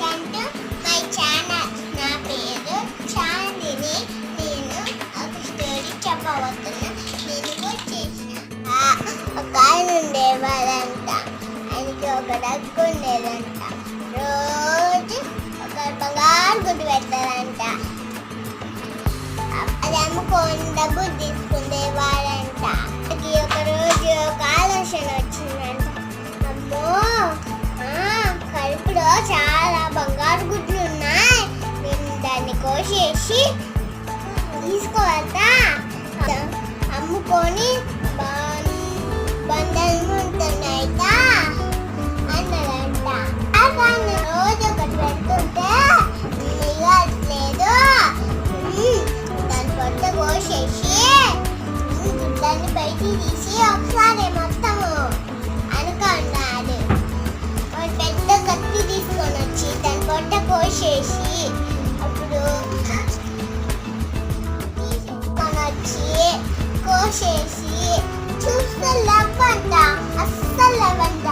Welcome to my channel. నా పేరు చాందిని. నేను ఒక స్టోరీ చెప్పబోతున్నా. నేను వచ్చేసిన ఒక ఆయన ఉండేవారంట. ఆయనకి ఒక డగ్గు ఉండేదంట. రోజు ఒక బంగారు గుడ్డు పెట్టారంట. అది అమ్ముకొని డబ్బు తీసుకునేవారంట. ఒక రోజు ఒక ఆలోచన వచ్చిందంట. అమ్మో, కడుపులో చాలా బంగారు గుడ్లు ఉన్నాయి, నేను దాన్ని కోసేసి తీసుకోవద్దా, అమ్ముకొని బంధం ఉంటున్నాయిట అన్నదంట. రోజు ఒకటి పెడుతుంటే మిగట్లేదు, దాని పొట్ట కోసేసి గుడ్లన్నీ బయటికి తీసి ఒకసారి మొత్తము అనుకున్నాడు. పెద్ద కత్తి తీసుకొని వచ్చి దాని పొట్ట కోసేసి అప్పుడు తీసుకొని వచ్చి కోసేసి చూస్తే లేవంట, అస్సలు లేవంట.